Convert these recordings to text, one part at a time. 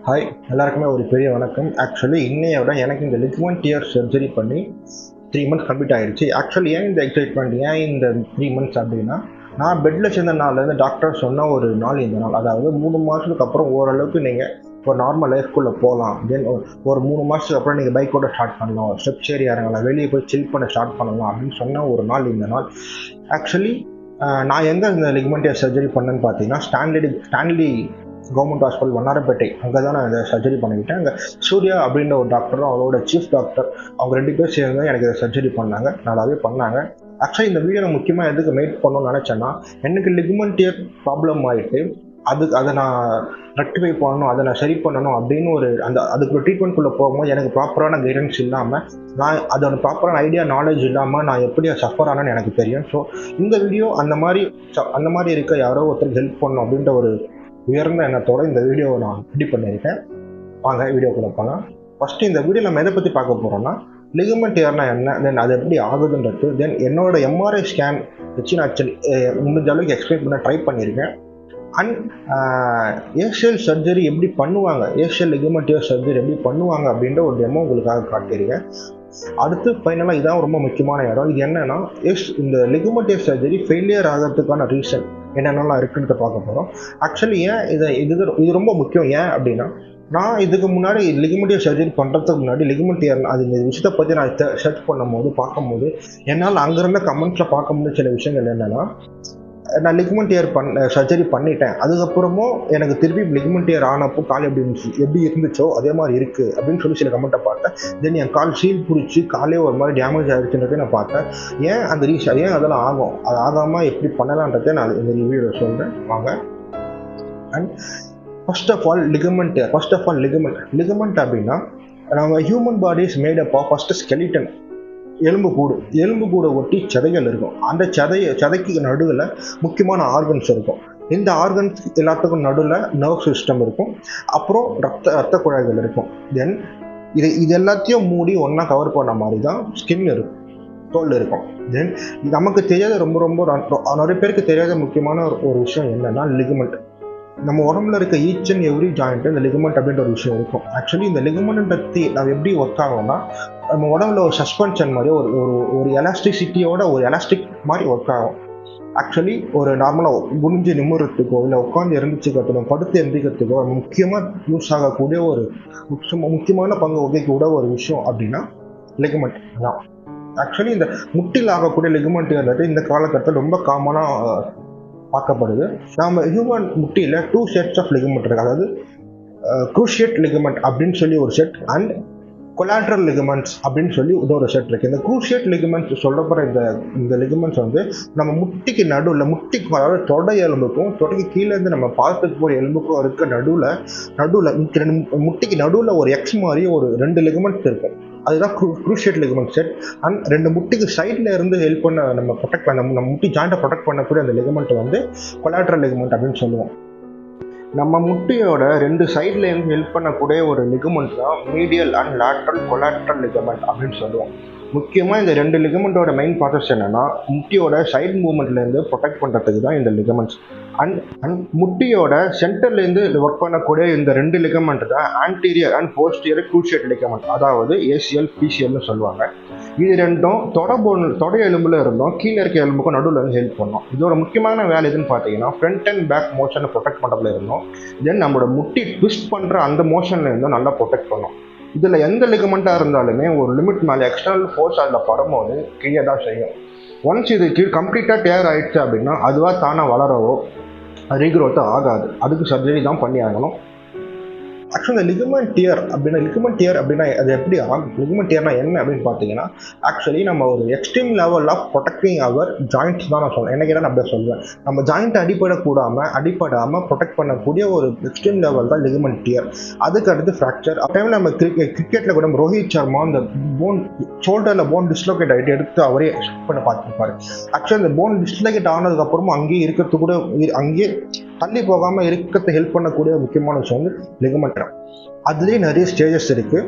Hi, எல்லாருக்குமே ஒரு பெரிய வணக்கம். ஆக்சுவலி இன்னைய விட எனக்கு இந்த லிக்மெண்ட் இயர் சர்ஜரி பண்ணி 3 மந்த்ஸ் கம்ப்ளீட் ஆகிடுச்சு. ஆக்சுவலி ஏன் இந்த எக்ஸைட்மெண்ட், ஏன் இந்த 3 மந்த்ஸ் அப்படின்னா, நான் பெட்டில் சேர்ந்த நாள்லேருந்து டாக்டர் சொன்ன ஒரு நாள் இந்த நாள். அதாவது 3 மாதத்துக்கு அப்புறம் ஓரளவுக்கு நீங்கள் ஒரு நார்மல் லைஃப்குள்ளே போகலாம். தென் ஒரு 3 மாதத்துக்கு அப்புறம் நீங்கள் பைக்கோட ஸ்டார்ட் பண்ணலாம், ஸ்டெப்ஸ் ஏறி இறங்கலாம், வெளியே போய் சில் பண்ண ஸ்டார்ட் பண்ணலாம் அப்படின்னு சொன்ன ஒரு நாள் இந்த நாள். ஆக்சுவலி நான் எங்கே இந்த லிக்மெண்ட் இயர் சர்ஜரி பண்ணேன்னு பார்த்தீங்கன்னா, ஸ்டான்லி கவர்மெண்ட் ஹாஸ்பிட்டல் வண்ணாரப்பேட்டை, அங்கே தான் நான் இதை சர்ஜரி பண்ணிக்கிட்டேன். அங்கே சூர்யா அப்படின்ற ஒரு டாக்டரும் அவரோட சீஃப் டாக்டர், அவங்க 2 பேர் சேர்ந்து எனக்கு இதை சர்ஜரி பண்ணாங்க, நல்லாவே பண்ணாங்க. ஆக்சுவலி இந்த வீடியோ நான் முக்கியமாக எதுக்கு மேட் பண்ணணும்னு நினச்சேன்னா, எனக்கு லிக்மெண்ட் இயர் ப்ராப்ளம் ஆகிட்டு அதை நான் ரெக்டிஃபை பண்ணணும், அதை நான் சரி பண்ணணும் அப்படின்னு அதுக்கு ஒரு ட்ரீட்மெண்ட்குள்ளே போகும்போது எனக்கு ப்ராப்பரான கைடன்ஸ் இல்லாமல், நான் அதோட ப்ராப்பரான ஐடியா நாலேஜ் இல்லாமல் நான் எப்படி சஃபர் ஆனேன்னு எனக்கு தெரியும். ஸோ இந்த வீடியோ அந்த மாதிரி இருக்க யாரோ ஒருத்தருக்கு ஹெல்ப் பண்ணணும் அப்படின்ற ஒரு உயர்ந்த எண்ணத்தோட இந்த வீடியோவை நான் ரெடி பண்ணியிருக்கேன். வாங்க வீடியோக்குள்ள போகலாம். ஃபஸ்ட்டு இந்த வீடியோ நம்ம எதை பற்றி பார்க்க போகிறோம்னா, லிகமெண்ட் இயர்னா என்ன, தென் அது எப்படி ஆகுதுன்றது, தென் என்னோட எம்ஆர்ஐ ஸ்கேன் வச்சு நான் முடிஞ்ச அளவுக்கு எக்ஸ்பிளைன் பண்ண ட்ரை பண்ணியிருக்கேன். அண்ட் ஏசியல் சர்ஜரி எப்படி பண்ணுவாங்க, ஏசியல் லிகமெண்ட் இயர் சர்ஜரி எப்படி பண்ணுவாங்க அப்படின்ற ஒரு டெமோ உங்களுக்காக காட்டியிருக்கேன். அடுத்து ஃபைனலாக இதான் ரொம்ப முக்கியமான இடம். இது என்னன்னா, இந்த லிகமெண்ட் இயர் சர்ஜரி ஃபெயிலியர் ஆகிறதுக்கான ரீசன் என்னென்னலாம் இருக்குன்னு பார்க்க போகிறோம். ஆக்சுவலி ஏன் இது ரொம்ப முக்கியம், ஏன் அப்படின்னா, நான் இதுக்கு முன்னாடி லிகமெண்ட் இயர் சர்ஜரி பண்ணுறதுக்கு முன்னாடி லிகமெண்ட் இயர் அது இந்த விஷயத்தை பற்றி நான் சர்ச் பார்க்கும்போது என்னால் அங்கிருந்த கமெண்ட்ஸில் பார்க்க முடிய சில விஷயங்கள் என்னென்னா, நான் லிக்மெண்ட் இயர் சர்ஜரி பண்ணிட்டேன், அதுக்கப்புறமும் எனக்கு திருப்பி லிக்மெண்ட் இயர் ஆனப்போ கால் எப்படி இருந்துச்சோ அதே மாதிரி இருக்குது அப்படின்னு சொல்லி சில கமெண்ட்டை பார்த்தேன். தென் என் கால் சீல் பிடிச்சி காலே ஒரு மாதிரி டேமேஜ் ஆகிடுச்சுன்றதை நான் பார்த்தேன். ஏன் அதெல்லாம் ஆகும், அது ஆகாமல் எப்படி பண்ணலான்றதை நான் இந்த ரிவ்யூவில் சொல்கிறேன், வாங்க. And first of all ligament அப்படின்னா, நம்ம human body is made up of first skeleton, எலும்பு கூட ஒட்டி சதைகள் இருக்கும். அந்த சதைக்கு நடுவில் முக்கியமான ஆர்கன்ஸ் இருக்கும். இந்த ஆர்கன்ஸ் எல்லாத்துக்கும் நடுவில் நர்வ் சிஸ்டம் இருக்கும், அப்புறம் ரத்த குழாய்கள் இருக்கும். தென் இது எல்லாத்தையும் மூடி ஒன்றா கவர் பண்ண மாதிரி தான் ஸ்கின் இருக்கும், தோல் இருக்கும். தென் நமக்கு தெரியாத ரொம்ப நிறைய பேருக்கு தெரியாத முக்கியமான ஒரு விஷயம் என்னன்னா, லிகமெண்ட். நம்ம உடம்புல இருக்க ஈச் அண்ட் எவ்ரி ஜாயிண்ட் இந்த லிகமெண்ட் அப்படின்ற ஒரு விஷயம் இருக்கும். ஆக்சுவலி இந்த லிகமெண்ட் பற்றி நம்ம எப்படி ஒர்க் ஆகும்னா, நம்ம உடம்புல ஒரு சஸ்பென்ஷன் மாதிரி ஒரு எலாஸ்டிசிட்டியோட ஒரு எலாஸ்டிக் மாதிரி ஒர்க் ஆகும். ஆக்சுவலி ஒரு நார்மலாக குனிஞ்சு நிமிறத்துக்கோ இல்லை உட்காந்து எந்திரிச்சுக்கிறதுக்கோ படுத்து எந்திரிக்கிறதுக்கோ முக்கியமாக யூஸ் ஆகக்கூடிய ஒரு முக்கியமான பங்கு வகிக்கக்கூட ஒரு விஷயம் அப்படின்னா லிகமெண்ட் தான். ஆக்சுவலி இந்த முட்டில் ஆகக்கூடிய லிகமெண்ட்ன்றது இந்த காலகட்டத்தில் ரொம்ப காமனாக பார்க்கப்படுது. நம்ம ஹியூமன் முட்டியில் 2 செட்ஸ் ஆஃப் லிகமெண்ட் இருக்கு. அதாவது க்ரூஷியேட் லிகமெண்ட் அப்படின்னு சொல்லி ஒரு செட், அண்ட் கொலாட்ரல் லிகமெண்ட்ஸ் அப்படின்னு சொல்லி இன்னொரு செட் இருக்கு. இந்த க்ரூஷியேட் லிகமெண்ட்ஸ் சொல்லப்படுற இந்த லிகமெண்ட்ஸ் நம்ம முட்டிக்கு நடுவில், அதாவது தொடை எலும்புக்கும் தொடைக்கு கீழே இருந்து நம்ம பாதத்துக்கு போகிற எலும்புக்கும் இருக்க நடுவில் முட்டிக்கு நடுவில் ஒரு எக்ஸ் மாதிரி ஒரு 2 லிகமெண்ட்ஸ் இருக்கும். அதுதான் க்ரூஷியேட் லிகமெண்ட் செட். அண்ட் 2 முட்டிக்கு சைடில் இருந்து ஹெல்ப் பண்ண நம்ம முட்டி ஜாயிண்ட்டை ப்ரொடெக்ட் பண்ணக்கூடிய அந்த லிகமெண்ட் கொலாட்ரல் லிகமெண்ட் அப்படின்னு சொல்லுவோம். நம்ம முட்டியோட 2 சைட்ல இருந்து ஹெல்ப் பண்ணக்கூடிய ஒரு லிகமெண்ட் தான் medial and lateral collateral ligament அப்படின்னு சொல்லுவோம். முக்கியமாக இந்த 2 லிகமெண்ட்டோட மெயின் ப்ராசஸ் என்னன்னா, முட்டியோட சைட் மூவ்மெண்ட்லேருந்து ப்ரொடெக்ட் பண்ணுறதுக்கு தான் இந்த லிகமெண்ட்ஸ். அண்ட் முட்டியோட சென்டர்லேருந்து ஒர்க் பண்ணக்கூடிய இந்த 2 லிகமெண்ட் தான் anterior and posterior cruciate ligament, அதாவது ஏசிஎல் பிசிஎல்னு சொல்லுவாங்க. இது ரெண்டும் தொடை எலும்புல இருந்தோம் கீழே இருக்க எலும்புக்கும் நடுவில் இருந்து ஹெல்ப் பண்ணோம். இதோட முக்கியமான வேலை எதுன்னு பார்த்தீங்கன்னா, ஃப்ரண்ட் அண்ட் பேக் மோஷனை ப்ரொடெக்ட் பண்ணுறதுல இருந்தோம். தென் நம்மளோட முட்டி ட்விஸ்ட் பண்ணுற அந்த மோஷன்ல இருந்தும் நல்லா ப்ரொடெக்ட் பண்ணோம். இதில் எந்த லிகமெண்ட்டாக இருந்தாலுமே ஒரு லிமிட் மேலே எக்ஸ்டர்னல் ஃபோர்ஸ் அதில் படும்போது கீழே தான் செய்யும். ஒன்ஸ் இது கம்ப்ளீட்டாக டேர் ஆயிடுச்சு அப்படின்னா அதுவாக தானே வளரவோ ரீக்ரோத்தோ ஆகாது, அதுக்கு சர்ஜரி தான் பண்ணி ஆகணும். ஆக்சுவலி இந்த லிகமெண்ட் இயர் அப்படின்னா அது எப்படி ஆகும், லிகமெண்ட் இயர்னா என்ன அப்படின்னு பார்த்தீங்கன்னா, ஆக்சுவலி நம்ம ஒரு extreme level of protecting our joints தான் நான் சொல்லுவேன். எனக்கு நான் அப்படியே சொல்லுவேன், நம்ம ஜாயிண்ட் அடிப்படாமல் ப்ரொடெக்ட் பண்ணக்கூடிய ஒரு எக்ஸ்ட்ரீம் லெவல் தான் லிகமெண்ட் இயர். அதுக்கு அடுத்து ஃப்ராக்சர். டைம் நம்ம கிரிக்கெட்டில் கூட ரோஹித் சர்மா அந்த ஷோல்டரில் போன் டிஸ்லோகேட் ஆகிட்டு எடுத்து அவரே செக் பண்ண பார்த்துருப்பாரு. ஆக்சுவலி இந்த போன் டிஸ்லோகேட் ஆனதுக்கப்புறமும் அங்கேயே இருக்கிறது கூட, அங்கேயே தள்ளி போகாமல் இருக்கிறது ஹெல்ப் பண்ணக்கூடிய முக்கியமான விஷயம் லிகமெண்ட். அதுலேயே நிறைய ஸ்டேஜஸ் இருக்குது.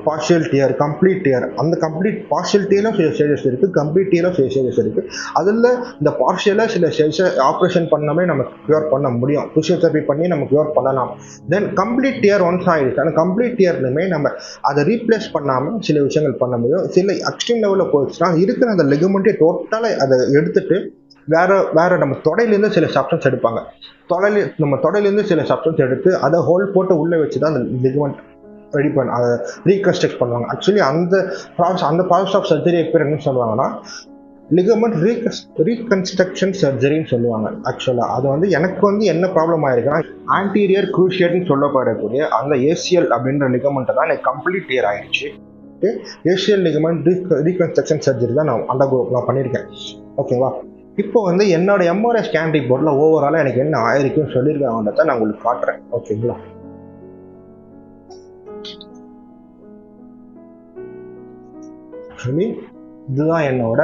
Partial dear, complete dear. அந்த கம்ப்ளீட் பார்ஷியல் டியரும் சில ஸ்டேஜஸ் இருக்குது, கம்ப்ளீட் டியரும் சில ஸ்டேஜஸ் இருக்குது. அதில் இந்த பார்ஷியலாக சில ஸ்டேஜஸை ஆப்ரேஷன் பண்ணாமே நம்ம க்யூர் பண்ண முடியும், ஃபிசியோதெரப்பி பண்ணி நம்ம க்யூர் பண்ணலாம். தென் கம்ப்ளீட் டியர் ஒன்ஸ் ஆகிடுச்சு, அந்த கம்ப்ளீட் டியர்லையுமே நம்ம அதை ரீப்ளேஸ் பண்ணாமல் சில விஷயங்கள் பண்ண முடியும். சில எக்ஸ்ட்ரீம் லெவலில் போயிடுச்சுன்னா இருக்கிற அந்த லிகமெண்ட்டே டோட்டலாக அதை எடுத்துட்டு வேற நம்ம தொடையிலேருந்து சில சப்ஸ்டன்ஸ் எடுப்பாங்க. நம்ம தொடையிலேருந்து சில சப்ஸ்டன்ஸ் எடுத்து அதை ஹோல் போட்டு உள்ளே வச்சு தான் அந்த லிகமெண்ட் ரெடி பண்ண அதை ரீகன்ஸ்ட்ரக்ட் பண்ணுவாங்க. ஆக்சுவலி அந்த ப்ராசஸ் ஆஃப் சர்ஜரி பேர் என்ன சொல்லுவாங்கன்னா லிகமெண்ட் ரீகன்ஸ்ட்ரக்ஷன் சர்ஜரின்னு சொல்லுவாங்க. ஆக்சுவலாக அது வந்து எனக்கு வந்து என்ன ப்ராப்ளம் ஆயிருக்குன்னா ஆன்டீரியர் க்ரூஷியேட்னு சொல்லப்படக்கூடிய அந்த ஏசிஎல் அப்படின்ற லிகமெண்ட்டை தான் எனக்கு கம்ப்ளீட் டியர் ஆயிடுச்சு. ஏசிஎல் லிகமெண்ட் ரீகன்ஸ்ட்ரக்ஷன் சர்ஜரி தான் நான் பண்ணியிருக்கேன். ஓகேவா? இப்போ வந்து என்னோட எம்ஆர்ஐ ஸ்கேன் ரிப்போர்ட்டில் ஓவராலாக எனக்கு என்ன ஆயிருக்குன்னு சொல்லியிருக்காங்கன்றத நான் உங்களுக்கு காட்டுறேன். ஓகேங்களா? ஆக்சுவலி இதுதான் என்னோட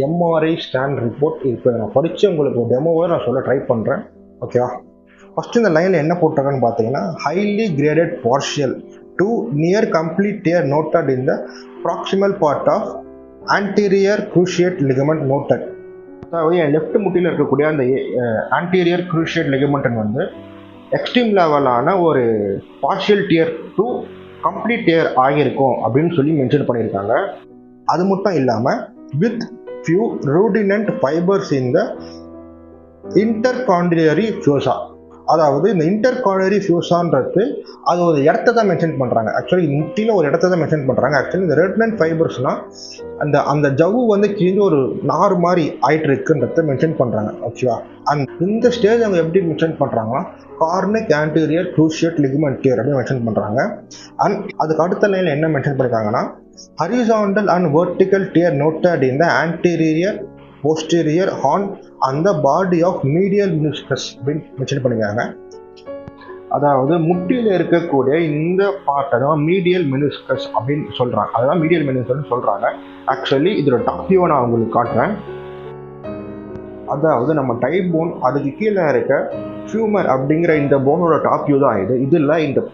எம்ஆர்ஐ ஸ்கேன் ரிப்போர்ட். இப்போ நான் படித்து உங்களுக்கு ஒரு டெமோவை நான் சொல்ல ட்ரை பண்ணுறேன். ஓகேவா? ஃபஸ்ட்டு இந்த லைனில் என்ன போட்டிருக்கேன்னு பார்த்தீங்கன்னா highly graded partial to near complete tear noted in the proximal part of anterior cruciate ligament noted. அதாவது என் லெஃப்ட் முட்டியில் இருக்கக்கூடிய அந்த ஆன்டீரியர் க்ரூஷியேட் லிகமெண்ட் வந்து எக்ஸ்ட்ரீம் லெவலான ஒரு partial tear to complete tear ஆகியிருக்கும் அப்படின்னு சொல்லி மென்ஷன் பண்ணியிருக்காங்க. அது மட்டும் இல்லாமல் with few remnant fibers in the intercondylar fossa. அதாவது இந்த இன்டர்கார்னரி ஃபியூசான்றது அது ஒரு இடத்த தான் மென்ஷன் பண்ணுறாங்க. ஆக்சுவலி முட்டியில் ஒரு இடத்த தான் மென்ஷன் பண்ணுறாங்க. ஆக்சுவலி இந்த ரெட்னன்ட் ஃபைபர்ஸ்னால் அந்த ஜவ்வு வந்து கீழே ஒரு நார் மாதிரி ஆயிட்டு இருக்குன்றத மென்ஷன் பண்ணுறாங்க. ஓகேவா? இந்த ஸ்டேஜ் அவங்க எப்படி மென்ஷன் பண்ணுறாங்கன்னா Carnegie anterior cruciate ligament dear அப்படின்னு மென்ஷன் பண்ணுறாங்க. அண்ட் அதுக்கு அடுத்த லைனில் என்ன மென்ஷன் பண்ணியிருக்காங்கன்னா horizontal and vertical dear noted in the anterior posterior horn and the body of medial meniscus அப்படின்னு மென்ஷன் பண்ணிருக்காங்க. அதாவது முட்டியில் இருக்கக்கூடிய இந்த பார்ட்டை தான் மீடியல் மெனிஸ்கஸ் அப்படின்னு சொல்றாங்க. அதுதான் மீடியல் மெனிஸ்கஸ் சொல்றாங்க. ஆக்சுவலி இதோட டாப் வியூவை நான் உங்களுக்கு காட்டுறேன். அதாவது நம்ம டைப் போன் அதுக்கு கீழே இருக்க ஃபியூமர் அப்படிங்கிற இந்த போனோட டாப் வியூ தான் இது. இதில் இந்த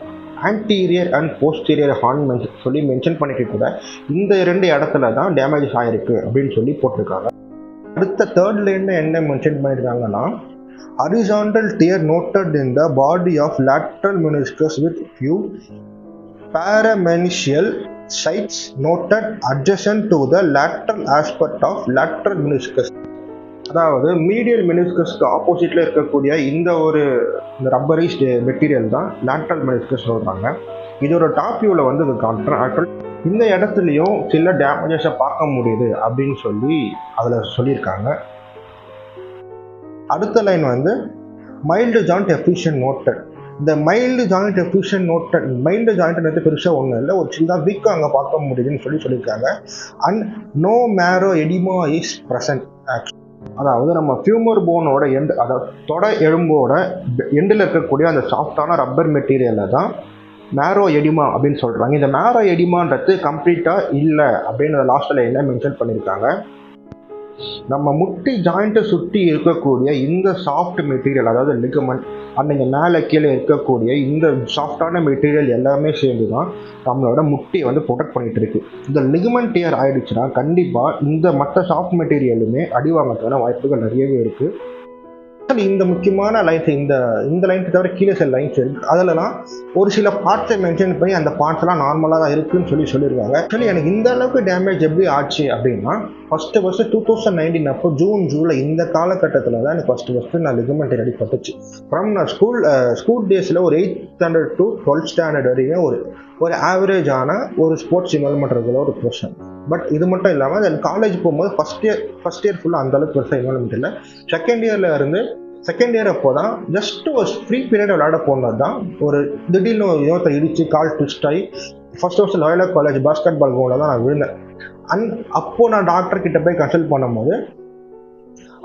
ஆன்டீரியர் அண்ட் போஸ்டீரியர் ஹார்ன் சொல்லி மென்ஷன் பண்ணிட்டு கூட இந்த 2 இடத்துல தான் டேமேஜஸ் ஆயிருக்கு அப்படின்னு சொல்லி போட்டிருக்காங்க. அடுத்த தேர்ட் லைன்ல என்ன மென்ஷன் பண்ணியிருக்காங்கன்னா horizontal tear noted in the body of lateral meniscus with few parameniscal sites noted adjacent to the lateral aspect of lateral meniscus. அதாவது மீடியல் மெனிஸ்கஸ்க்கு ஆப்போசிட்ல இருக்கக்கூடிய இந்த ரப்பரைஸ்டு மெட்டீரியல் தான் லேட்டரல் மெனிஸ்கஸ் சொல்றாங்க. இதோட டாப் வியூவில் வந்து இது காட்டுறேன். இந்த இடத்துலையும் சில டேமேஜஸை பார்க்க முடியுது அப்படின்னு சொல்லி அதில் சொல்லியிருக்காங்க. அடுத்த லைன் வந்து மைல்டு ஜாயிண்ட் எஃபிஷியன்ட் நோட்டட். இந்த mild joint efficient noted, mild joint பெருசாக ஒன்றும் இல்லை, ஒரு சின்னதாக வீக்காக அங்கே பார்க்க முடியுதுன்னு சொல்லியிருக்காங்க. And no marrow edema is present. அதாவது நம்ம ஃபியூமர் போனோட அதாவது தொடை எலும்போட எண்டில் இருக்கக்கூடிய அந்த சாஃப்டான ரப்பர் மெட்டீரியலில் தான் மேரோ எடிமா அப்படின்னு சொல்கிறாங்க. இந்த மேரோ எடிமான்றது கம்ப்ளீட்டாக இல்லை அப்படின்னு லாஸ்ட்டில் என்ன மென்ஷன் பண்ணியிருக்காங்க. நம்ம முட்டி ஜாயிண்ட்டை சுற்றி இருக்கக்கூடிய இந்த சாஃப்ட் மெட்டீரியல், அதாவது லிகமெண்ட் அன்னைக்கு மேலே கீழே இருக்கக்கூடிய இந்த சாஃப்டான மெட்டீரியல் எல்லாமே சேர்ந்து தான் நம்மளோட முட்டியை வந்து ப்ரொடெக்ட் பண்ணிட்டு இருக்கு. இந்த லிகமெண்ட் டியர் ஆயிடுச்சுன்னா கண்டிப்பாக இந்த மற்ற சாஃப்ட் மெட்டீரியலுமே அடிவாங்கிறதுக்கான வாய்ப்புகள் நிறையவே இருக்குது. இந்த முக்கியமான லைன்ஸ் இந்த லைன்ஸ் தவிர கீழே சில லைன்ஸ் இருக்கு. அதெல்லாம் ஒரு சில பார்ட்ஸை மென்ஷன் பண்ணி அந்த பார்ட்ஸ் எல்லாம் நார்மலாக தான் இருக்குன்னு சொல்லியிருக்காங்க. ஆக்சுவலி எனக்கு இந்த அளவுக்கு டேமேஜ் எப்படி ஆச்சு அப்படின்னா ஃபர்ஸ்ட் 2019 அப்போ ஜூன் ஜூலை இந்த காலகட்டத்தில் தான் எனக்கு ஃபர்ஸ்ட் நான் லிகமெண்ட் அடிபட்டுச்சு. ஃப்ரம் நான் ஸ்கூல் டேஸில் ஒரு 8th standard to 12th standard வரைக்கும் ஒரு ஆவரேஜான ஒரு ஸ்போர்ட்ஸ் இன்வால்மெண்ட் இருக்கிற ஒரு பர்சன். பட் இது மட்டும் இல்லாமல் தென் காலேஜ் போகும்போது ஃபர்ஸ்ட் இயர் ஃபுல்லாக அந்த அளவுக்கு பெருசாக இன்வால்மெண்ட் இல்லை. செகண்ட் இயர் அப்போ தான் ஜஸ்ட் ஒரு ஃப்ரீ பீரியட் விளையாட போனது தான் ஒரு திடீர்னு இன்னொருத்தர் இடிச்சு கால் ட்விஸ்ட் ஆகி first Loyola college basketball கோலில் தான் நான் விழுந்தேன். அப்போ நான் டாக்டர் கிட்ட போய் கன்சல்ட் பண்ணும்போது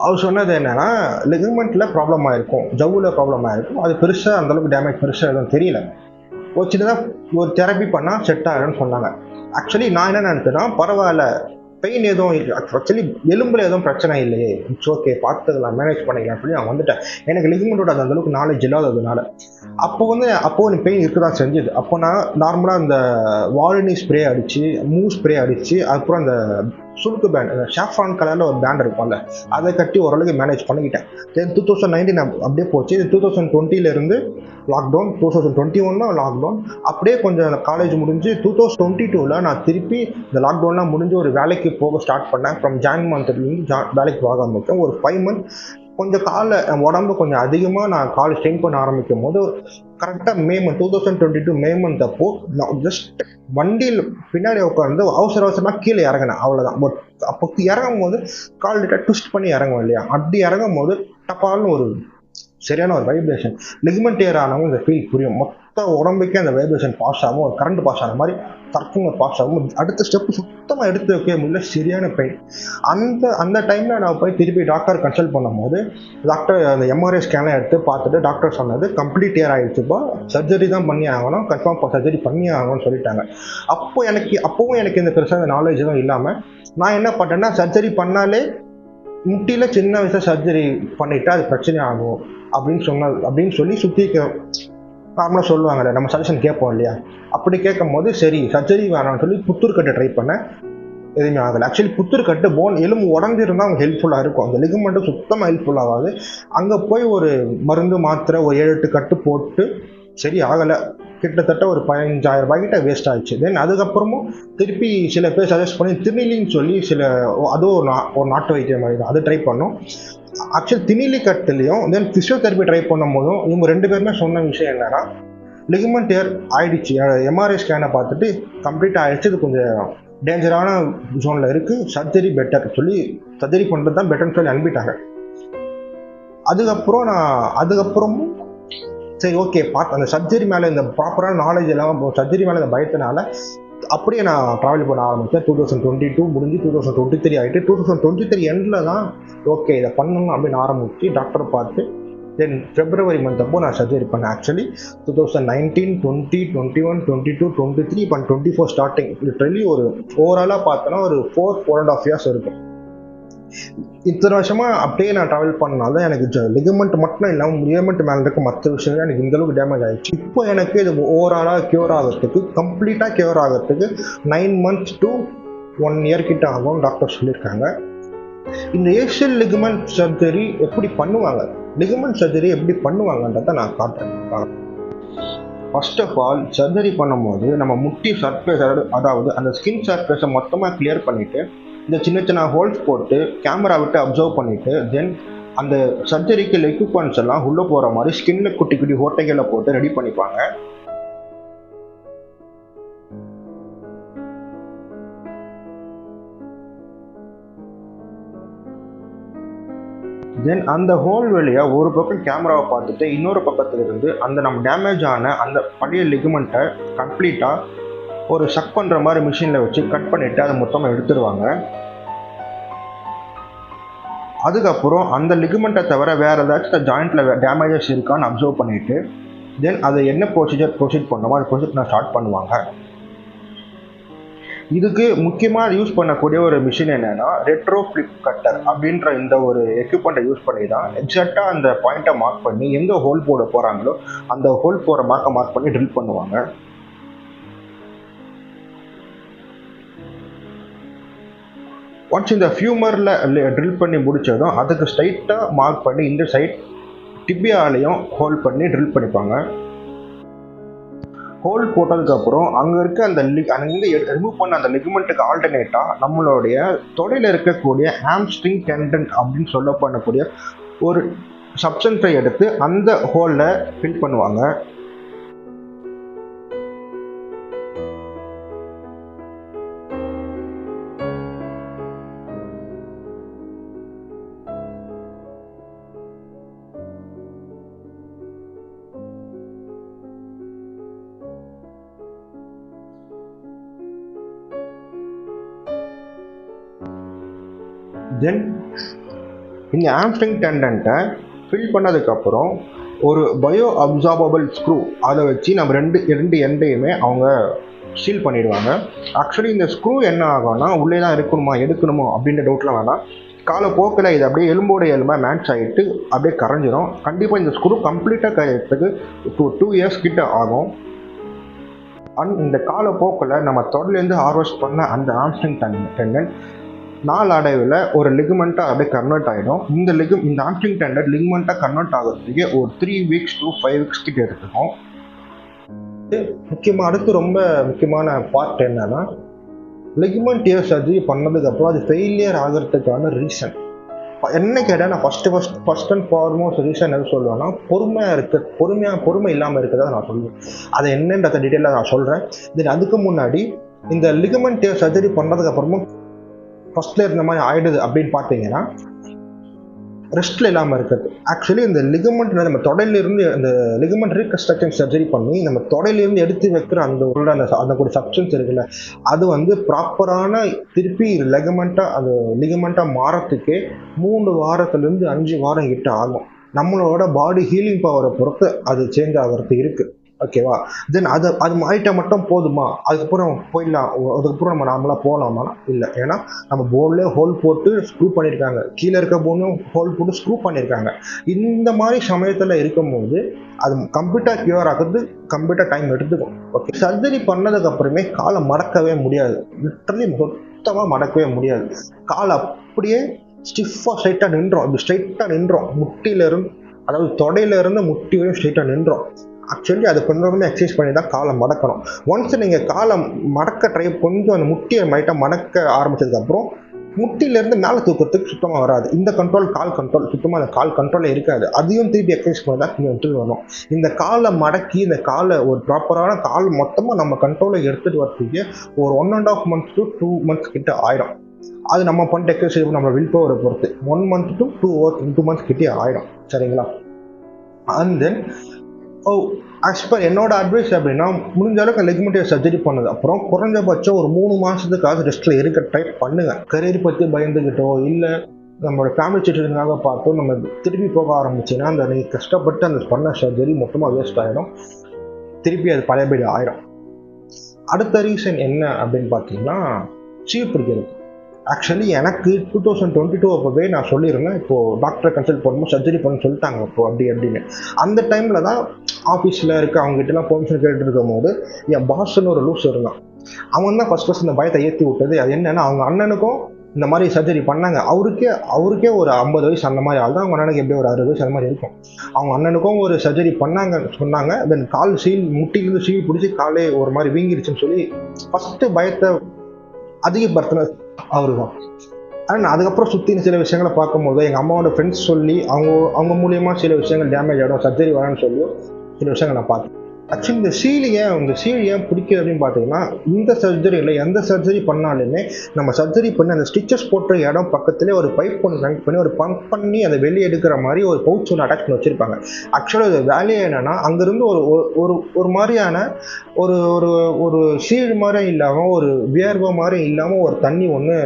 அவர் சொன்னது என்னன்னா லிகமெண்ட்ல ப்ராப்ளம் ஆயிருக்கும், ஜவ்வுல ப்ராப்ளம் ஆயிருக்கும், அது பெருசாக அந்தளவுக்கு டேமேஜ் பெருசாக எதுவும் தெரியல, ஒரு சின்னதாக ஒரு தெரப்பி பண்ணால் செட் ஆகிடும்னு சொன்னாங்க. ஆக்சுவலி நான் என்ன நினைச்சேன்னா பரவாயில்ல பெயின் எதுவும் ஆக்சுவலி எலும்புல எதுவும் பிரச்சனை இல்லையே, இட்ஸ் ஓகே, பார்த்துக்கலாம், மேனேஜ் பண்ணிக்கலாம் சொல்லி நான் வந்துட்டேன். எனக்கு லிகமெண்டோட அந்த அளவுக்கு நாலேஜ் இல்லாததுனால அப்போ எனக்கு பெயின் இருக்க தான் செஞ்சுது. அப்போ நான் நார்மலாக அந்த வாலினி ஸ்ப்ரே அடிச்சு, மூவ் ஸ்ப்ரே அடிச்சு, அதுக்கப்புறம் அந்த சுருக்கு பேண்ட், ஷாஃப்ரான் கலரில் ஒரு பேண்ட் இருக்கும்ல, அதை கட்டி ஓரளவுக்கு மேனேஜ் பண்ணிக்கிட்டேன். தென் 2019 அப்படியே போச்சு. இது 2020 லாக்டவுன், 2021 லாக்டவுன், அப்படியே கொஞ்சம் காலேஜ் முடிஞ்சு 2022 நான் திருப்பி இந்த லாக்டவுன்லாம் முடிஞ்சு ஒரு வேலைக்கு போக ஸ்டார்ட் பண்ணேன். ஃப்ரம் ஜான் மந்த்லேருந்து வேலைக்கு போக ஆரம்பித்தேன். ஒரு 5 months கொஞ்சம் உடம்பு கொஞ்சம் அதிகமாக நான் கால் ஸ்ட்ரெயின் பண்ண ஆரம்பிக்கும் போது கரெக்டாக மே மந்த் 2022 மே மந்த் அப்போ நான் ஜஸ்ட் வண்டியில் பின்னாடி உட்காந்து அவசரமாக கீழே இறங்கினேன், அவ்வளோதான். பட் அப்போ இறங்கும் போது கால் லிட்டர் ட்விஸ்ட் பண்ணி இறங்கும் இல்லையா, அப்படி இறங்கும் போது டப்பால்னு ஒரு சரியான ஒரு வைப்ரேஷன், லிகமெண்ட் டேர் ஆனவங்க இந்த ஃபீல் புரியும். மொத்த உடம்புக்கே அந்த வைப்ரேஷன் பாஸ் ஆகும், ஒரு கரண்ட் பாஸ் ஆன மாதிரி தர்க்குங்க பாஸ் ஆகும். அடுத்த ஸ்டெப்பு சுத்தமாக எடுத்து வைக்க முடியல, சரியான பெயின். அந்த டைமில் நான் போய் திருப்பி டாக்டர் கன்சல்ட் பண்ணும்போது டாக்டர் அந்த எம்ஆர்ஐ ஸ்கேன்லாம் எடுத்து பார்த்துட்டு டாக்டர் சொன்னது கம்ப்ளீட் டேர் ஆகிடுச்சுப்பா, சர்ஜரி தான் பண்ணி ஆகணும், கன்ஃபார்ம் சர்ஜரி பண்ணி ஆகணும்னு சொல்லிட்டாங்க. அப்போவும் எனக்கு இந்த பெருசாக நாலேஜ் எதுவும் இல்லாமல் நான் என்ன பண்ணேன்னா, சர்ஜரி பண்ணாலே முட்டியில சின்ன வயசுல சர்ஜரி பண்ணிட்டா அது பிரச்சனை ஆகும் அப்படின்னு சொல்லி சுற்றி நார்மலாக சொல்லுவாங்கல்ல, நம்ம சஜஷன் கேட்போம் இல்லையா, அப்படி கேட்கும் போது சரி சர்ஜரி வேணாம்னு சொல்லி புத்தூர் கட்டு ட்ரை பண்ணேன். எதுவுமே ஆகலை. ஆக்சுவலி புத்தூர் கட்டு எலும்பு உடஞ்சிருந்தா அவங்க ஹெல்ப்ஃபுல்லாக இருக்கும், அந்த லிகமெண்ட்டு சுத்தமாக ஹெல்ப்ஃபுல் ஆகாது. அங்கே போய் ஒரு மருந்து மாத்திரை ஒரு 7-8 கட்டு போட்டு சரி ஆகலை, கிட்டத்தட்ட ஒரு 15,000 ரூபாய்கிட்ட வேஸ்ட் ஆயிடுச்சு. தென் அதுக்கப்புறமும் திருப்பி சில பேர் சஜஸ்ட் பண்ணி திருநெல்லின்னு சொல்லி அதுவும் ஒரு நாட்டு வைத்தியம் மாதிரி தான், அது ட்ரை பண்ணோம். ஆக்சுவலி திணிலி கட்டுலையும் தென் ஃபிசியோதெரப்பி ட்ரை பண்ணும் போதும் இவங்க 2 பேருமே சொன்ன விஷயம் என்னன்னா, லிகமெண்ட் டேர் ஆயிடுச்சு, எம்ஆர்ஐ ஸ்கேனை பார்த்துட்டு கம்ப்ளீட் ஆயிடுச்சு, இது கொஞ்சம் டேஞ்சரான ஜோனில் இருக்குது, சர்ஜரி பெட்டர் சொல்லி சர்ஜரி பண்ணுறது தான் பெட்டர்னு சொல்லி அனுப்பிட்டாங்க. அதுக்கப்புறமும் சரி ஓகே அந்த சர்ஜரி மேலே இந்த ப்ராப்பரான நாலேஜ் எல்லாம் சர்ஜரி மேலே இந்த பயத்தினால அப்படியே நான் ட்ராவல் பண்ண ஆரம்பித்தேன். 2022 முடிஞ்சு 2023 ஆகிட்டு 2023 எண்டில் தான் ஓகே இதை பண்ணணும் அப்படின்னு ஆரம்பிச்சு டாக்டரை பார்த்து தென் February மந்த் அப்போ நான் சர்ஜரி பண்ணேன். ஆக்சுவலி 2019, 20, 21, 22, 23 இப்போ 24 ஸ்டார்டிங் லிட்ரலி ஒரு ஓவராலாக பார்த்தோன்னா ஒரு 4.5 years இருக்கும். இத்தனை வருஷமா அப்படியே நான் ட்ராவல் பண்ணனால எனக்கு லிகமெண்ட் மட்டும் இல்லாமல் லிகமெண்ட் மேலே இருக்க மற்ற விஷயங்கள் எனக்கு இந்த அளவுக்கு டேமேஜ் ஆயிடுச்சு. இப்போ எனக்கு இது ஓவராலாக கியூர் ஆகிறதுக்கு கம்ப்ளீட்டாக கியூர் ஆகிறதுக்கு 9 months to 1 year கிட்ட ஆகும் டாக்டர் சொல்லியிருக்காங்க. இந்த ஏசியல் லிகமெண்ட் சர்ஜரி எப்படி பண்ணுவாங்க, லிகமெண்ட் சர்ஜரி எப்படி பண்ணுவாங்கன்றத நான் காட்டுறேன். ஃபர்ஸ்ட் ஆஃப் ஆல் சர்ஜரி பண்ணும்போது நம்ம முட்டி சர்ஃபேஸ், அதாவது அந்த ஸ்கின் சர்ஃபேஸை மொத்தமாக கிளியர் பண்ணிவிட்டு இந்த சின்ன சின்ன ஹோல்ஸ் போட்டு கேமரா விட்டு அப்சர்வ் பண்ணிவிட்டு தென் அந்த சர்ஜரிக்கு எக்யூப்மெண்ட்ஸ் எல்லாம் உள்ளே போகிற மாதிரி ஸ்கின்ல குட்டி குட்டி ஓட்டைகளை போட்டு ரெடி பண்ணிப்பாங்க. தென் அந்த ஹோல் வழியாக ஒரு பக்கம் கேமராவை பார்த்துட்டு இன்னொரு பக்கத்துல இருந்து அந்த நம்ம டேமேஜ் ஆன அந்த பழைய லிகமெண்ட்டை கம்ப்ளீட்டாக ஒரு சக் பண்ணுற மாதிரி மிஷினில் வச்சு கட் பண்ணிவிட்டு அதை மொத்தமாக எடுத்துருவாங்க. அதுக்கப்புறம் அந்த லிகமெண்ட்டை தவிர வேறு ஏதாச்சும் ஜாயிண்ட்டில் டேமேஜஸ் இருக்கான்னு அப்சர்வ் பண்ணிவிட்டு தென் அதை என்ன ப்ரொசீட் பண்ணுமோ அது ப்ரொசீட் ஸ்டார்ட் பண்ணுவாங்க. இதுக்கு முக்கியமாக யூஸ் பண்ணக்கூடிய ஒரு மிஷின் என்னென்னா ரெட்ரோ ஃப்ளிப் கட்டர் அப்படின்ற இந்த ஒரு எக்யூப்மெண்ட்டை யூஸ் பண்ணி தான் எக்ஸாக்டாக அந்த பாயிண்ட்டை மார்க் பண்ணி எங்கே ஹோல் போட போகிறாங்களோ அந்த ஹோல் போகிற மார்க் பண்ணி ட்ரில் பண்ணுவாங்க. ஒன்ஸ் இந்த ஃபியூமரில் ட்ரில் பண்ணி முடித்ததும் அதுக்கு ஸ்ட்ரைட்டாக மார்க் பண்ணி இந்த சைட் டிபியாலையும் ஹோல் பண்ணி ட்ரில் பண்ணிப்பாங்க. ஹோல் போட்டதுக்கப்புறம் அங்கே இருக்க அங்கேருந்து ரிமூவ் பண்ண அந்த லிகமெண்ட்டுக்கு ஆல்டர்னேட்டாக நம்மளுடைய தொடையில் இருக்கக்கூடிய ஹாம்ஸ்ட்ரிங் டெண்டன் அப்படின்னு சொல்லப்படக்கூடிய ஒரு சப்ஸ்டன்ஸை எடுத்து அந்த ஹோலில் ஃபில் பண்ணுவாங்க. தென் இந்த ஹாம்ஸ்ட்ரிங் டெண்டன்ட்டை ஃபில் பண்ணதுக்கப்புறம் ஒரு பயோ அப்சார்பபிள் ஸ்க்ரூ அதை வச்சு நம்ம ரெண்டு எண்டையுமே அவங்க சீல் பண்ணிடுவாங்க. ஆக்சுவலி இந்த ஸ்க்ரூ என்ன ஆகும்னா உள்ளே தான் இருக்கணுமா எடுக்கணுமோ அப்படின்ற டவுட்லாம் வேணாம். காலப்போக்கில் இது அப்படியே எலும்போட எலும்பாக மேட்ச் ஆகிட்டு அப்படியே கரைஞ்சிரும். கண்டிப்பாக இந்த ஸ்க்ரூ கம்ப்ளீட்டாக கரையிறதுக்கு 2 இயர்ஸ் கிட்ட ஆகும். இந்த காலப்போக்கில் நம்ம தொடர்லேருந்து ஹார்வெஸ்ட் பண்ண அந்த ஆம்ஸ்ட்ரிங் டெண்டன் நாளடைவில் ஒரு லிகமெண்ட்டாக அப்படியே கன்வெர்ட் ஆகிடும். இந்த ஆம்ஸ்ட்ரிங் டெண்டன் லிகமெண்ட்டாக கன்வெர்ட் ஆகிறதுக்கு ஒரு 3 weeks to 5 weeks கிட்ட எடுத்துக்கும். அடுத்து ரொம்ப முக்கியமான பார்ட் என்னன்னா, லிகமெண்ட் டியர் சர்ஜரி பண்ணதுக்கப்புறம் அது ஃபெயிலியர் ஆகிறதுக்கான ரீசன் என்ன கேட்டால், நான் ஃபர்ஸ்ட் அண்ட் ஃபார்மோஸ்ட் ரீசன் எது சொல்லுவேன்னா, பொறுமை இல்லாமல் இருக்கிறத நான் சொல்லுவேன். அதை என்னன்றத டீட்டெயிலாக நான் சொல்கிறேன். தென் அதுக்கு முன்னாடி இந்த லிகமெண்ட் டியர் சர்ஜரி பண்ணதுக்கு அப்புறமும் ஃபர்ஸ்ட்ல இருந்த மாதிரி ஆயிடுது அப்படின்னு பார்த்தீங்கன்னா, ரெஸ்ட்ல இல்லாமல் இருக்கிறது. ஆக்சுவலி இந்த லிகமெண்ட் நம்ம தொடையிலிருந்து இந்த லிகமெண்ட் ரீகன்ஸ்ட்ரக்ஷன் சர்ஜரி பண்ணி நம்ம தொடையிலிருந்து எடுத்து வைக்கிற அந்த கூட சப்ஸ்டன்ஸ் இருக்குல்ல, அது வந்து ப்ராப்பரான திருப்பி லிகமெண்ட்டாக மாறத்துக்கே 3 வாரத்துலேருந்து 5 வாரம் கிட்ட ஆகும். நம்மளோட பாடி ஹீலிங் பவரை பொறுத்து அது சேஞ்ச் ஆகிறது இருக்கு. ஓகேவா? தென் அது மாறிட்டா மட்டும் போதுமா? அதுக்கப்புறம் போயிடலாம், அதுக்கப்புறம் நம்ம நார்மலாக போகலாமா? இல்லை. ஏன்னா நம்ம போன்லேயே ஹோல் போட்டு ஸ்க்ரூ பண்ணியிருக்காங்க, கீழே இருக்க போனும் ஹோல் போட்டு ஸ்க்ரூ பண்ணியிருக்காங்க. இந்த மாதிரி சமயத்தில் இருக்கும்போது அது கம்ப்ளீட்டாக கியூர் ஆகிறது கம்ப்ளீட்டாக டைம் எடுத்துக்கும். ஓகே, சர்ஜரி பண்ணதுக்கு அப்புறமே காலை மடக்கவே முடியாது. லிட்டரலி சுத்தமாக மடக்கவே முடியாது. காலை அப்படியே ஸ்டிஃபாக ஸ்ட்ரைட்டாக நின்றோம். முட்டியிலிருந்து, அதாவது தொடையிலிருந்து முட்டி வரையும் ஸ்ட்ரைட்டாக நின்றோம். ஆக்சுவலி அது கொஞ்சம் எக்ஸசைஸ் பண்ணி தான் காலை மடக்கணும். ஒன்ஸ் நீங்கள் காலை மடக்க கொஞ்சம் அந்த முட்டியை மடக்க ஆரம்பிச்சதுக்கப்புறம் முட்டியிலேருந்து மேலே தூக்கிறதுக்கு சுத்தமாக வராது. இந்த கால் கண்ட்ரோல் சுத்தமாக அந்த கால் கண்ட்ரோலே இருக்காது. அதையும் திருப்பி எக்ஸசைஸ் பண்ணி தான் எடுத்துகிட்டு வரணும். இந்த காலை மடக்கி இந்த காலை ஒரு ப்ராப்பரான கால் மொத்தமாக நம்ம கண்ட்ரோலை எடுத்துகிட்டு வரதுக்கு ஒரு 1.5 months to 2 months கிட்ட ஆயிடும். அது நம்ம பண்ணிட்டு எக்ஸசைஸ் நம்ம வில் பவரை பொறுத்து 1 month to 2 months கிட்டே ஆயிடும். சரிங்களா? அண்ட் தென் ஆஸ் பர் என்னோட அட்வைஸ் அப்படின்னா, முடிஞ்ச அளவுக்கு லிகமெண்ட் சர்ஜரி பண்ணது அப்புறம் குறைஞ்சபட்சம் ஒரு 3 மாதத்துக்காக ரெஸ்ட்ல இருக்க ட்ரை பண்ணுங்க. கரியர் பற்றி பயந்துக்கிட்டோ இல்லை நம்மளோட ஃபேமிலி சிச்சுவேஷனுக்காக பார்த்தோ நம்ம திருப்பி போக ஆரம்பிச்சுன்னா அந்த நீங்கள் கஷ்டப்பட்டு அந்த பண்ண சர்ஜரி மொத்தமாக வேஸ்ட் ஆகிடும். திருப்பி அது பழையபடி ஆயிடும். அடுத்த ரீசன் என்ன அப்படின்னு பார்த்தீங்கன்னா, சீல் பிடிக்கிறது. ஆக்சுவலி எனக்கு 2022 அப்போவே நான் சொல்லியிருந்தேன், இப்போது டாக்டரை கன்சல்ட் பண்ணும்போது சர்ஜரி பண்ண சொல்லிட்டாங்க இப்போ அப்படின்னு. அந்த டைமில் தான் ஆஃபீஸில் இருக்க அவங்ககிட்டலாம் பெர்மிஷன் கேட்டு இருக்கும் போது என் பாஸ்ன்னு ஒரு லூஸ் இருந்தான். அவன் தான் ஃபர்ஸ்ட் இந்த பயத்தை ஏற்றி விட்டது. அது என்னன்னா, அவங்க அண்ணனுக்கும் இந்த மாதிரி சர்ஜரி பண்ணாங்க. அவருக்கே ஒரு 50 வயசு அந்த மாதிரி ஆள் தான். அவங்க அண்ணனுக்கு எப்படி ஒரு 60 வயசு அந்த மாதிரி இருக்கும். அவங்க அண்ணனுக்கும் ஒரு சர்ஜரி சொன்னாங்க. தென் கால் முட்டிலிருந்து சீல் பிடிச்சி காலே ஒரு மாதிரி வீங்கிருச்சுன்னு சொல்லி ஃபஸ்ட்டு பயத்தை அதிகப்படுத்தின அவரு தான். ஆனால் அதுக்கப்புறம் சுற்றின சில விஷயங்களை பார்க்கும்போது எங்கள் அம்மாவோட ஃப்ரெண்ட்ஸ் சொல்லி அவங்க மூலியமாக சில விஷயங்கள் டேமேஜ் ஆகிடும், சர்ஜரி வரணும்னு சொல்லி சில விஷயங்கள் நான் பார்த்தேன். ஆக்சுவலி இந்த சீல் ஏன் பிடிக்குது அப்படின்னு பார்த்தீங்கன்னா, இந்த சர்ஜரியில் எந்த சர்ஜரி பண்ணாலுமே நம்ம சர்ஜரி பண்ணி அந்த ஸ்டிச்சஸ் போட்ட இடம் பக்கத்துலேயே ஒரு பைப் ஒன்று கனெக்ட் பண்ணி ஒரு பம்ப் பண்ணி அதை வெளியே எடுக்கிற மாதிரி ஒரு பவுச் ஒன்று அட்டாச் பண்ணி வச்சுருப்பாங்க. ஆக்சுவலாக அது வேலையே என்னென்னா, அங்கேருந்து ஒரு மாதிரியான ஒரு சீல் மாதிரி இல்லாமல் ஒரு வியர்வை மாதிரி இல்லாமல் ஒரு தண்ணி ஒன்று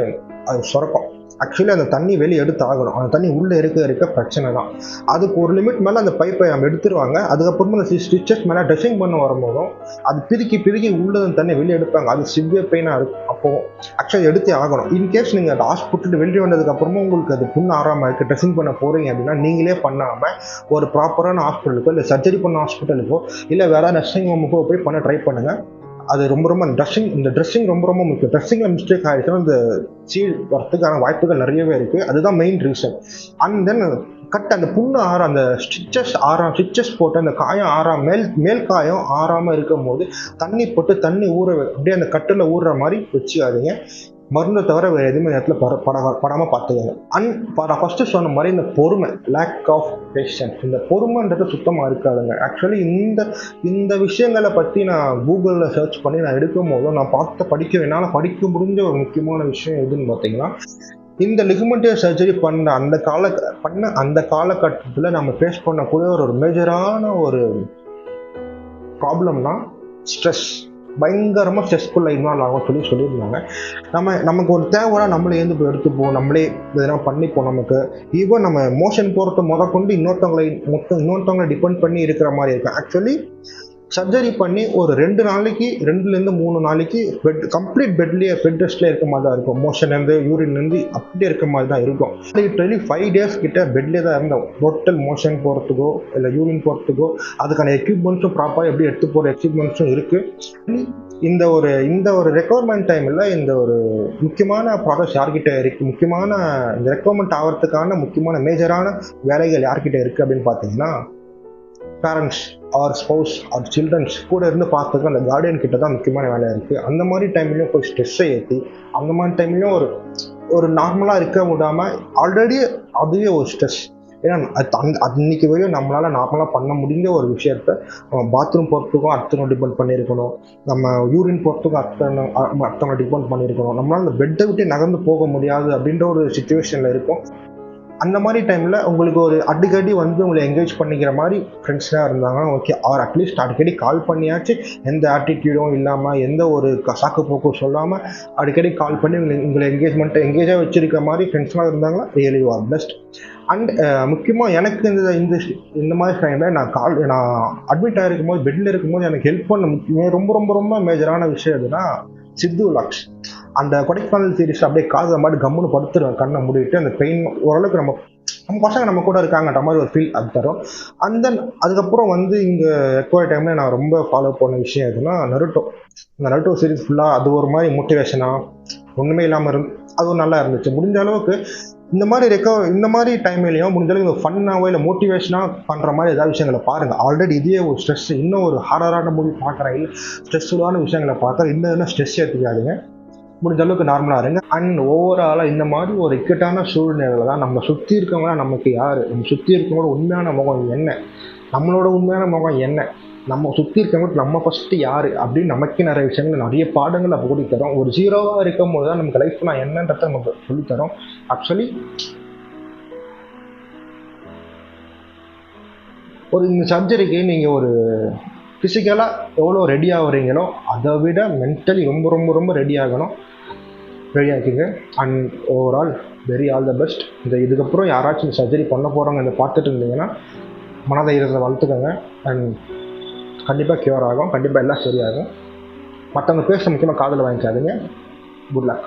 அது சுரக்கும். ஆக்சுவலி அந்த தண்ணி வெளியே எடுத்து ஆகணும். அந்த தண்ணி உள்ளே இருக்க பிரச்சனை தான். அதுக்கு ஒரு லிமிட் மேலே அந்த பைப்பை நம்ம எடுத்துருவாங்க. அதுக்கப்புறமா அந்த ஸ்டிச்சஸ் மேலே ட்ரெஸ்ஸிங் பண்ண வரும்போதும் அது பிதுக்கி உள்ள அந்த தண்ணி வெளியே எடுப்பாங்க. அது சிவியர் பெயினாக இருக்கும். அப்போவும் ஆக்சுவலி எடுத்தே ஆகணும். இன்கேஸ் நீங்கள் அந்த ஹாஸ்பிட்டல் வெளியே வந்ததுக்கப்புறமா உங்களுக்கு அது புண்ணு ஆறாமல் இருக்குது, ட்ரெஸ்ஸிங் பண்ண போகிறீங்க அப்படின்னா நீங்களே பண்ணாமல் ஒரு ப்ராப்பரான ஹாஸ்பிட்டலுக்கோ இல்லை சர்ஜரி பண்ண ஹாஸ்பிட்டலுக்கோ இல்லை வேறு நர்சிங் ஹோமுக்கோ போய் பண்ண ட்ரை பண்ணுங்கள். அது ரொம்ப இந்த ட்ரெஸ்ஸிங் ரொம்ப முக்கியம். ட்ரெஸ்ஸிங்கில் மிஸ்டேக் ஆகிடுச்சுன்னா இந்த சீல் வரத்துக்கான வாய்ப்புகள் நிறையவே இருக்குது. அதுதான் மெயின் ரீசன். அண்ட் தென் அந்த புண்ணு அந்த ஸ்டிச்சஸ் போட்டு அந்த காயம் மேல் காயம் ஆறாமல் இருக்கும் போது தண்ணி போட்டு தண்ணி அப்படியே அந்த கட்டில் ஊறுற மாதிரி வச்சுக்காதீங்க. மருந்தை தவிர வேறு எதுவுமே நேரத்தில் படாமல் பார்த்துக்கங்க. நான் ஃபஸ்ட்டு சொன்ன மாதிரி இந்த பொறுமை, லேக் ஆஃப் பேஷன்ஸ், இந்த பொறுமைன்றது சுத்தமாக இருக்காதுங்க. ஆக்சுவலி இந்த விஷயங்களை பற்றி நான் கூகுளில் சர்ச் பண்ணி நான் எடுக்கும் போதும் நான் என்னால் படிக்க முடிஞ்ச ஒரு முக்கியமான விஷயம் எதுன்னு பார்த்தீங்கன்னா, இந்த லிகமெண்ட் சர்ஜரி பண்ண அந்த காலகட்டத்தில் நம்ம ஃபேஸ் பண்ணக்கூடிய ஒரு மேஜரான ஒரு ப்ராப்ளம்னா ஸ்ட்ரெஸ். பயங்கரமாக ஸ்ட்ரெஸ்ஃபுல்லாக இன்வால்வ் ஆகும் சொல்லியிருந்தாங்க. நமக்கு ஒரு தேவைனா நம்மளே போய் எடுத்துப்போம், நம்மளே எதனா பண்ணிப்போம். நமக்கு ஈவன் நம்ம மோஷன் போகிறத முதற்கொண்டு இன்னொருத்தவங்களை டிபெண்ட் பண்ணி இருக்கிற மாதிரி இருக்கும். ஆக்சுவலி சர்ஜரி பண்ணி ஒரு 2 நாளைக்கு 2லேருந்து 3 நாளைக்கு கம்ப்ளீட் பெட் ரெஸ்ட்லேயே இருக்க மாதிரி தான் இருக்கும். மோஷன்லேருந்து யூரின்லேருந்து அப்படியே இருக்க மாதிரி தான் இருக்கும். லிட்டரலி 5 டேஸ் கிட்ட பெட்லேயே தான் இருந்தோம். டோட்டல் மோஷன் போகிறதுக்கோ இல்லை யூரின் போகிறதுக்கோ அதுக்கான எக்யூப்மெண்ட்ஸும் ப்ராப்பராக எப்படி எடுத்து போகிற எக்யூப்மெண்ட்ஸும் இருக்குது. இந்த ஒரு ரெக்குவயர்மெண்ட் டைமில் இந்த ஒரு முக்கியமான ப்ராசஸ் யார்கிட்ட இருக்குது, முக்கியமான இந்த ரெக்குவயர்மெண்ட் ஆகிறதுக்கான முக்கியமான மேஜரான வேலைகள் யார்கிட்ட இருக்குது அப்படின்னு பார்த்தீங்கன்னா, parents or spouse or childrens கூட இருந்து பார்த்துக்க அந்த கார்டியன் கிட்ட தான் முக்கியமான வேலையாக இருக்குது. அந்த மாதிரி டைம்லையும் போய் ஸ்ட்ரெஸ்ஸை ஏற்றி அந்த மாதிரி டைம்லையும் ஒரு நார்மலாக இருக்க விடாமல் ஆல்ரெடி அதுவே ஒரு ஸ்ட்ரெஸ். ஏன்னா அன்னைக்கு வரையும் நம்மளால் நார்மலாக பண்ண முடிஞ்ச ஒரு விஷயத்த நம்ம பாத்ரூம் போகிறதுக்கும் அடுத்தவங்க டிபெண்ட் பண்ணியிருக்கணும், நம்ம யூரின் போகிறதுக்கும் அடுத்தவங்க டிபெண்ட் பண்ணியிருக்கணும், நம்மளால் அந்த பெட்டை விட்டு நகர்ந்து போக முடியாது அப்படின்ற ஒரு சுச்சுவேஷனில் இருக்கும். அந்த மாதிரி டைமில் உங்களுக்கு ஒரு அடிக்கடி வந்து உங்களை என்கரேஜ் பண்ணிக்கிற மாதிரி ஃப்ரெண்ட்ஸ்லாம் இருந்தாங்கன்னா ஓகே, ஆர் அட்லீஸ்ட் அடிக்கடி கால் பண்ணியாச்சு எந்த ஆட்டிடியூடும் இல்லாமல் எந்த ஒரு சாக்கு போக்கும் சொல்லாமல் அடிக்கடி கால் பண்ணி உங்களை எங்கேஜாக வச்சிருக்க மாதிரி ஃப்ரெண்ட்ஸ்லாம் இருந்தாங்கன்னா really you are best. And முக்கியமாக எனக்கு இந்த மாதிரி டைமில் நான் அட்மிட் ஆகிருக்கும் போது பெட்டில் இருக்கும்போது எனக்கு ஹெல்ப் பண்ண ரொம்ப ரொம்ப ரொம்ப மேஜரான விஷயம் எதுனா சித்து லாக்ஸ். அந்த கொடைக்கானல் சீரீஸ் அப்படியே காதை மாதிரி கம்முன்னு படுத்துருவேன் கண்ணை மூடிட்டு. அந்த பெயின் ஓரளவுக்கு நம்ம பசங்க நம்ம கூட இருக்காங்கன்ற மாதிரி ஒரு ஃபீல் அது தரும். அதுக்கப்புறம் வந்து இங்கே எக்வயர் டைமில் நான் ரொம்ப ஃபாலோ பண்ண விஷயம் எதுனா நருட்டோ. இந்த நருட்டோ சீரீஸ் ஃபுல்லாக அது ஒரு மாதிரி மோட்டிவேஷனாக ஒன்றுமே இல்லாமல் அதுவும் நல்லா இருந்துச்சு. முடிஞ்ச அளவுக்கு இந்த மாதிரி டைம்லையும் முடிஞ்ச அளவுக்கு இந்த ஃபன்னாகவோ இல்லை மோட்டிவேஷனாக பண்ணுற மாதிரி ஏதாவது விஷயங்களை பாருங்கள். ஆல்ரெடி இதே ஒரு ஸ்ட்ரெஸ் இன்னும் ஒரு ஹாரரான மூவி பார்க்குறேன், இல்லை ஸ்ட்ரெஸ்ஃபுல்லான விஷயங்களை பார்க்குறேன், இன்னும் ஸ்ட்ரெஸ் ஏற்றிக்காதுங்க. முடிஞ்ச அளவுக்கு நார்மலாக இருங்க. அண்ட் ஓவராலாக இந்த மாதிரி ஒரு இக்கட்டான சூழ்நிலையில் தான் நம்ம சுற்றி இருக்கவங்க நமக்கு யார், நம்ம சுற்றி இருக்கவங்களோட உண்மையான முகம் என்ன, நம்மளோட உண்மையான முகம் என்ன, நம்ம சுற்றி இருக்கவங்களுக்கு நம்ம ஃபஸ்ட்டு யார் அப்படின்னு நமக்கே நிறைய விஷயங்கள் நிறைய பாடங்கள் அப்போ கூடி தரோம். ஒரு ஜீரோவாக இருக்கும் போது தான் நமக்கு லைஃப்னா என்னன்றதை நமக்கு சொல்லித்தரோம். ஆக்சுவலி இந்த சர்ஜரிக்கு நீங்கள் ஒரு ஃபிசிக்கலாக எவ்வளோ ரெடி ஆகுறீங்களோ அதை விட மென்டலி ரொம்ப ரொம்ப ரொம்ப ரெடி ஆகிக்குங்க. And overall very all the best. இதுக்கப்புறம் யாராச்சும் இந்த சர்ஜரி பண்ண போகிறவங்க இதை பார்த்துட்டு இருந்தீங்கன்னா மனதைரியத்தை வளர்த்துக்கோங்க. அண்ட் கண்டிப்பாக க்யூர் ஆகும், கண்டிப்பாக எல்லாம் சரியாகும். மற்றவங்க பேச முக்கியமாக காதில் வாங்கிக்காதீங்க. Good luck.